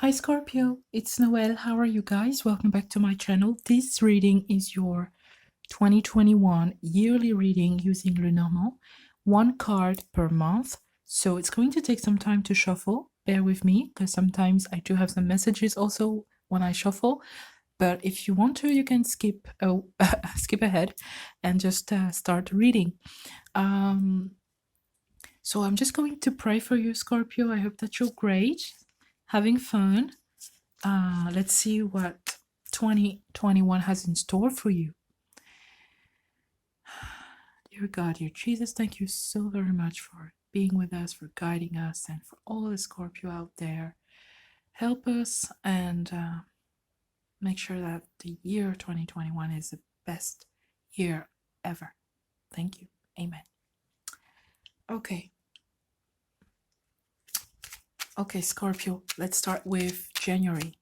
Hi Scorpio, it's Noel. How are you guys? Welcome back to my channel. This reading is your 2021 yearly reading using Lenormand, one card per month. So it's going to take some time to shuffle. Bear with me because sometimes I do have some messages also when I shuffle. But if you want to, you can skip ahead and just start reading. So I'm just going to pray for you, Scorpio. I hope that you're great, having fun. Let's see what 2021 has in store for you. Dear God, dear Jesus, thank you so very much for being with us, for guiding us, and for all the Scorpio out there. Help us and make sure that the year 2021 is the best year ever. Thank you. Amen. Okay. Okay, Scorpio, let's start with January,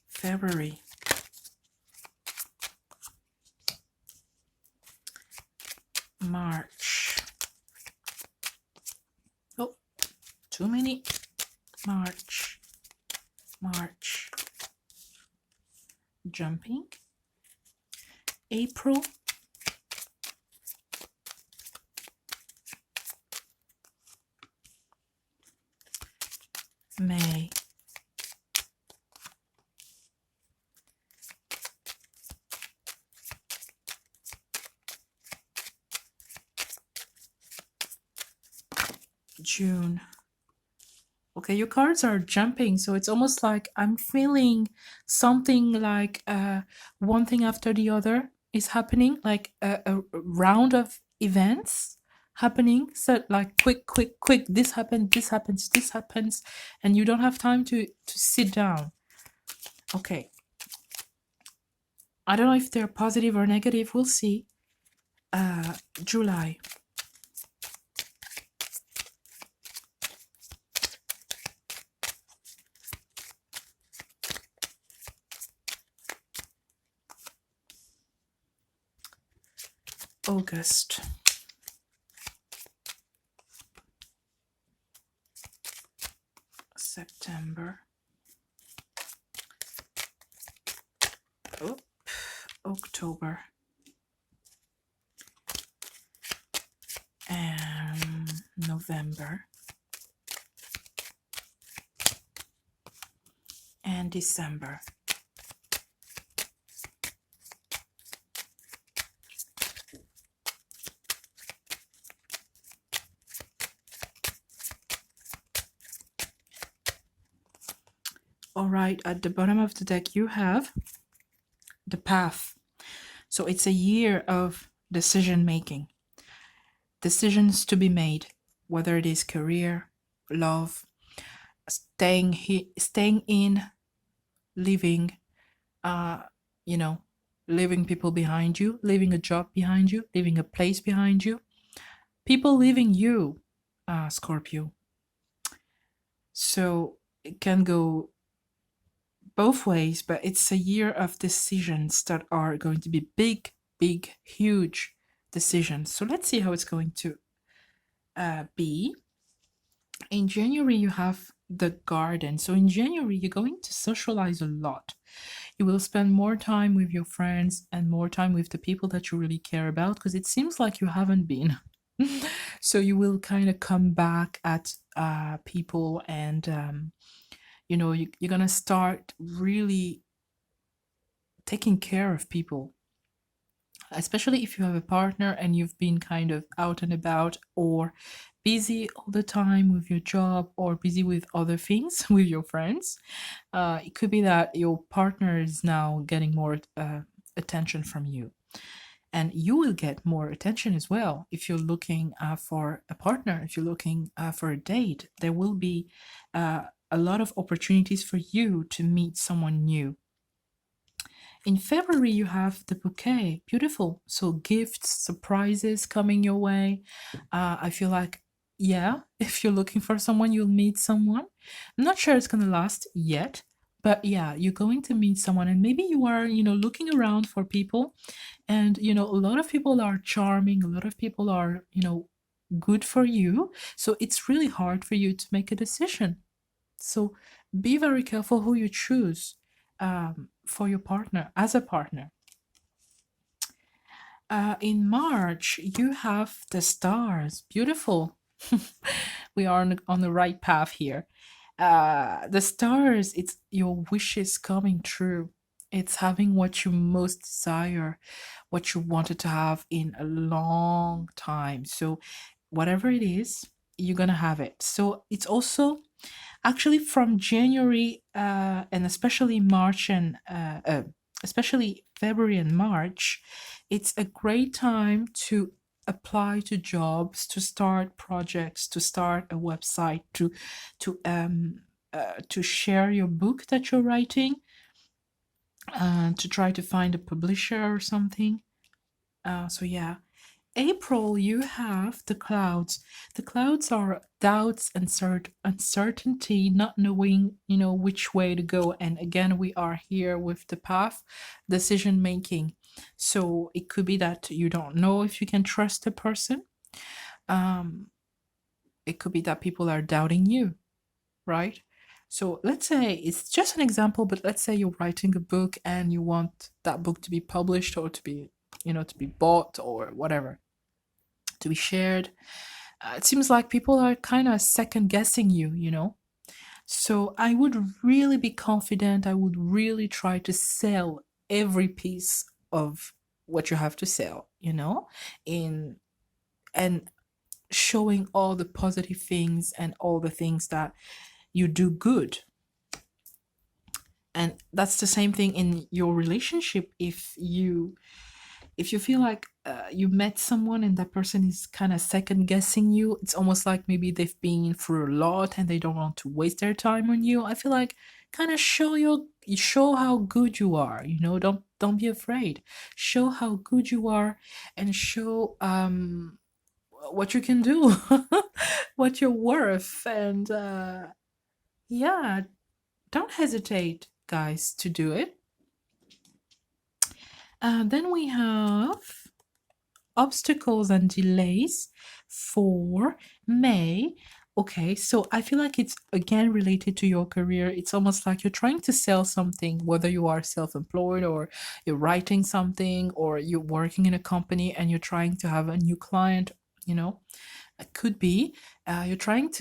February, March. Oh, too many. March, jumping, April, May, June. Okay, your cards are jumping, so it's almost like I'm feeling something like one thing after the other is happening, like a round of events happening. So like quick, this happens, this happens, this happens, and you don't have time to sit down. Okay. I don't know if they're positive or negative. We'll see. July. August. September. Oh, October. And November. And December. All right, at the bottom of the deck you have the path. So it's a year of decision making. Decisions to be made, whether it is career, love, staying in, leaving, leaving people behind you, leaving a job behind you, leaving a place behind you, people leaving you, Scorpio. So it can go both ways, but it's a year of decisions that are going to be big, huge decisions. So let's see how it's going to be. In January, you have the garden. So in January, you're going to socialize a lot. You will spend more time with your friends and more time with the people that you really care about, because it seems like you haven't been. So you will kind of come back at people, and you're gonna start really taking care of people, especially if you have a partner and you've been kind of out and about or busy all the time with your job or busy with other things with your friends. It could be that your partner is now getting more attention from you, and you will get more attention as well. If you're looking for a partner, if you're looking for a date, there will be a lot of opportunities for you to meet someone new. In February, you have the bouquet. Beautiful. So gifts, surprises coming your way. I feel like, yeah, if you're looking for someone, you'll meet someone. I'm not sure it's going to last yet, but yeah, you're going to meet someone, and maybe you are, looking around for people, and, a lot of people are charming. A lot of people are, good for you. So it's really hard for you to make a decision. So be very careful who you choose for your partner, as a partner. In March, you have the stars. Beautiful. We are on the right path here. The stars, it's your wishes coming true. It's having what you most desire, what you wanted to have in a long time. So, whatever it is, you're gonna have it. So, it's also actually from January and especially March and especially February and March, it's a great time to apply to jobs, to start projects, to start a website, to share your book that you're writing, to try to find a publisher or something. So yeah, April, you have the clouds. The clouds are doubts and uncertainty, not knowing, which way to go. And again, we are here with the path, decision making. So it could be that you don't know if you can trust a person. Um, it could be that people are doubting you, right? So let's say it's just an example, but let's say you're writing a book and you want that book to be published or to be, to be bought or whatever, to be shared. It seems like people are kind of second guessing you. So I would really be confident. I would really try to sell every piece of what you have to sell, in and showing all the positive things and all the things that you do good. And that's the same thing in your relationship. If you feel like you met someone and that person is kind of second guessing you, it's almost like maybe they've been through a lot and they don't want to waste their time on you. I feel like kind of show how good you are. Don't be afraid. Show how good you are and show what you can do, what you're worth, and yeah, don't hesitate, guys, to do it. Then we have obstacles and delays for May. Okay, so I feel like it's again related to your career. It's almost like you're trying to sell something, whether you are self employed or you're writing something or you're working in a company and you're trying to have a new client, you know. It could be you're trying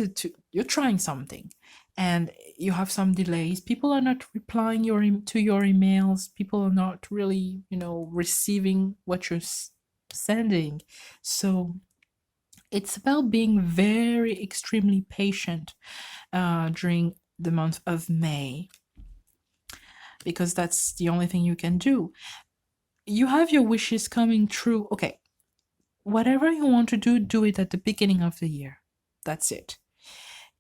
you're trying something and you have some delays. People are not replying to your emails. People are not really, receiving what you're sending. So it's about being very extremely patient during the month of May, because that's the only thing you can do. You have your wishes coming true. Okay, whatever you want to do, do it at the beginning of the year. That's it.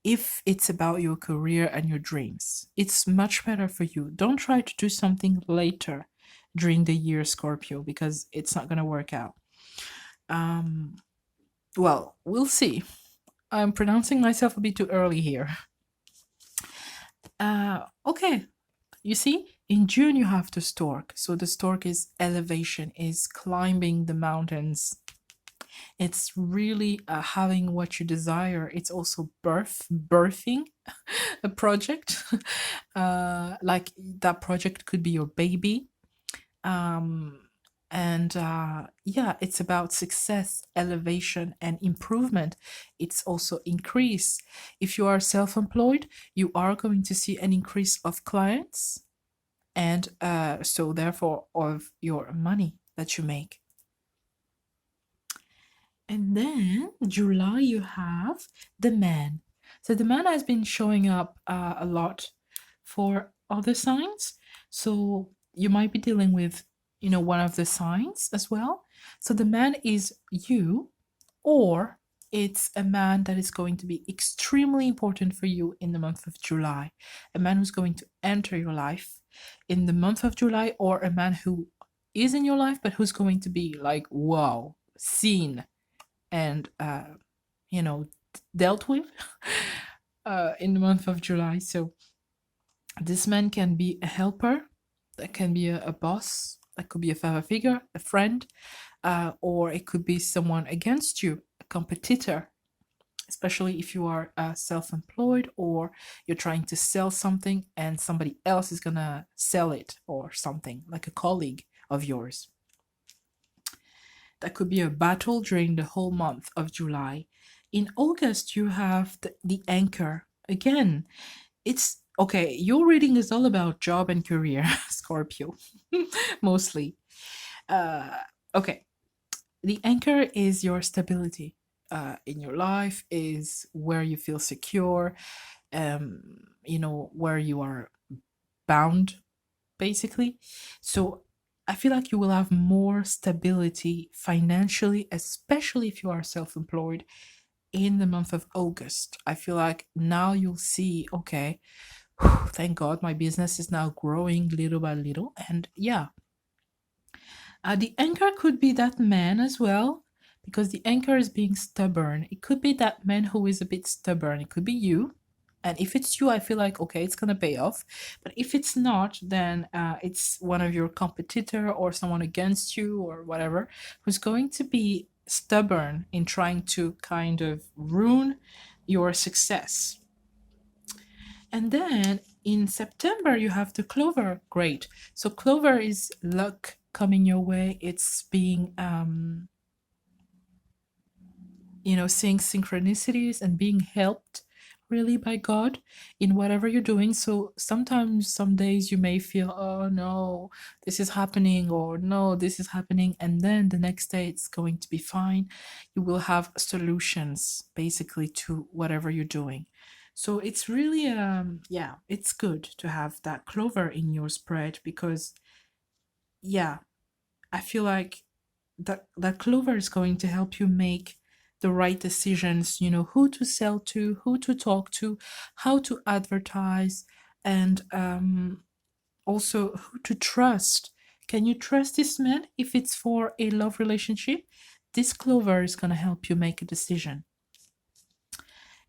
If it's about your career and your dreams, it's much better for you. Don't try to do something later during the year, Scorpio, because it's not going to work out. Well, we'll see. I'm pronouncing myself a bit too early here. Okay, you see, in June you have the stork. So the stork is elevation, is climbing the mountains. It's really having what you desire. It's also birthing a project. Like that project could be your baby. And yeah, it's about success, elevation, and improvement. It's also increase. If you are self-employed, you are going to see an increase of clients, and so therefore of your money that you make. And then July, you have the man. So the man has been showing up a lot for other signs. So you might be dealing with, one of the signs as well. So the man is you, or it's a man that is going to be extremely important for you in the month of July. A man who's going to enter your life in the month of July, or a man who is in your life, but who's going to be like, wow, seen and dealt with in the month of July. So this man can be a helper, that can be a boss, that could be a father figure, a friend, or it could be someone against you, a competitor, especially if you are self-employed or you're trying to sell something and somebody else is gonna sell it, or something like a colleague of yours. That could be a battle during the whole month of July. In August, you have the anchor. Again, it's okay. Your reading is all about job and career, Scorpio, mostly. Uh, okay. The anchor is your stability in your life, is where you feel secure, where you are bound, basically. So I feel like you will have more stability financially, especially if you are self employed in the month of August. I feel like now you'll see, okay, thank God my business is now growing little by little. And yeah, the anchor could be that man as well, because the anchor is being stubborn. It could be that man who is a bit stubborn. It could be you. And if it's you, I feel like, okay, it's going to pay off. But if it's not, then it's one of your competitor or someone against you or whatever who's going to be stubborn in trying to kind of ruin your success. And then in September, you have the clover. Great. So clover is luck coming your way. It's being, seeing synchronicities and being helped really by God in whatever you're doing. So sometimes, some days you may feel, oh no, this is happening, or no, this is happening. And then the next day it's going to be fine. You will have solutions basically to whatever you're doing. So it's really, yeah, it's good to have that clover in your spread because, yeah, I feel like that clover is going to help you make the right decisions, who to sell to, who to talk to, how to advertise, and also who to trust. Can you trust this man? If it's for a love relationship, this clover is going to help you make a decision.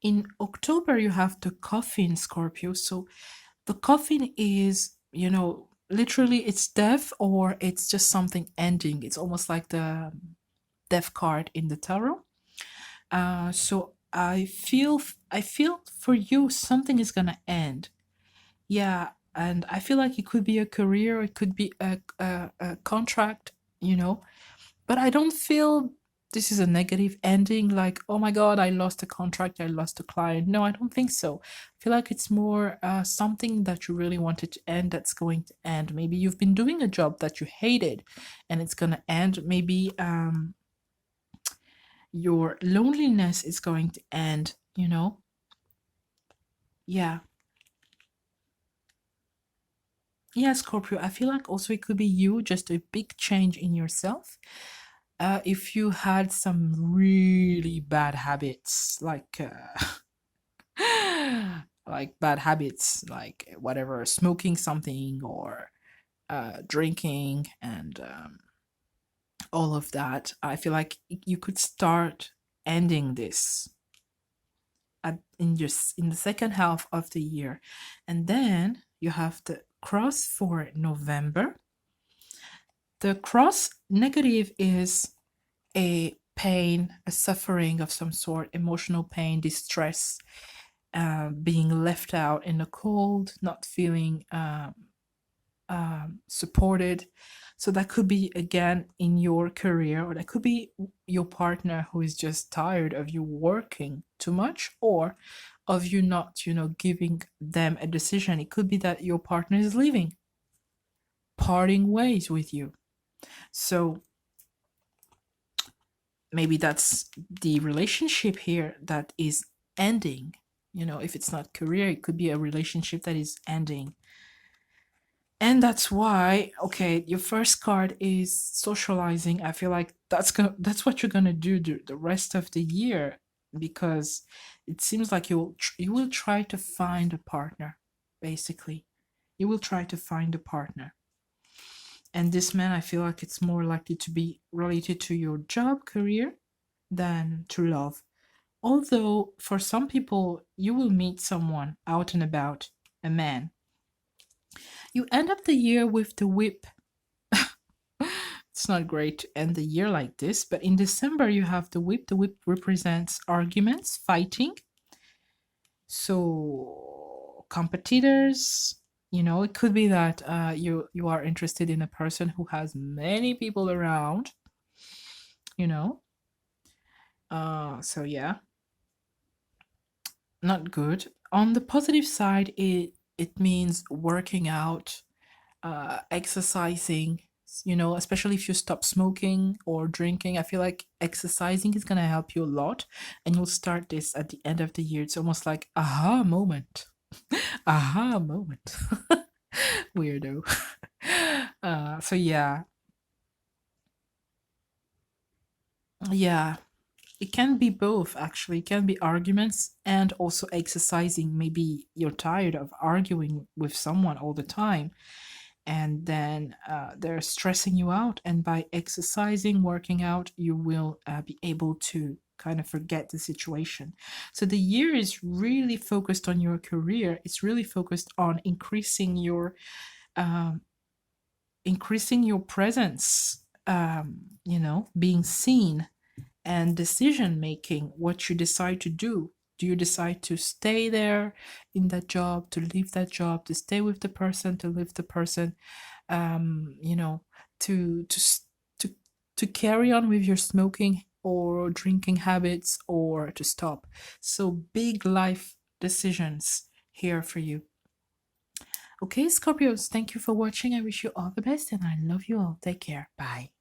In October, you have the coffin, Scorpio. So the coffin is, literally it's death, or it's just something ending. It's almost like the death card in the tarot. So I feel for you something is gonna end. Yeah, and I feel like it could be a career, it could be a contract, but I don't feel this is a negative ending, like, oh my God, I lost a contract, I lost a client. No, I don't think so. I feel like it's more something that you really wanted to end that's going to end. Maybe you've been doing a job that you hated and it's going to end. Maybe your loneliness is going to end. Yeah. Yeah, Scorpio, I feel like also it could be you, just a big change in yourself. If you had some really bad habits, like like bad habits, like whatever, smoking something or drinking and all of that, I feel like you could start ending this in the second half of the year. And then you have the cross for November. The cross negative is a pain, a suffering of some sort, emotional pain, distress, being left out in the cold, not feeling supported. So that could be again in your career, or that could be your partner who is just tired of you working too much, or of you not, giving them a decision. It could be that your partner is leaving, parting ways with you. So maybe that's the relationship here that is ending. If it's not career, it could be a relationship that is ending. And that's why, okay, your first card is socializing. I feel like that's what you're gonna do the rest of the year, because it seems like you will try to find a partner. Basically, you will try to find a partner. And this man, I feel like it's more likely to be related to your job career than to love. Although for some people, you will meet someone out and about, a man. You end up the year with the whip. It's not great to end the year like this. But in December, you have the whip. The whip represents arguments, fighting. So competitors, it could be that you are interested in a person who has many people around, you know. So yeah, not good. On the positive side, it means working out, exercising, especially if you stop smoking or drinking. I feel like exercising is going to help you a lot. And you'll start this at the end of the year. It's almost like aha moment. Aha moment. Weirdo. So yeah, yeah. It can be both, actually. It can be arguments and also exercising. Maybe you're tired of arguing with someone all the time, and then they're stressing you out. And by exercising, working out, you will be able to kind of forget the situation. So the year is really focused on your career. It's really focused on um, increasing your presence. Being seen, and decision making, what you decide to do. Do you decide to stay there in that job, to leave that job, to stay with the person, to leave the person, um, you know, to to to carry on with your smoking or drinking habits, or to stop. So big life decisions here for you. Okay, Scorpios, thank you for watching. I wish you all the best and I love you all. Take care. Bye.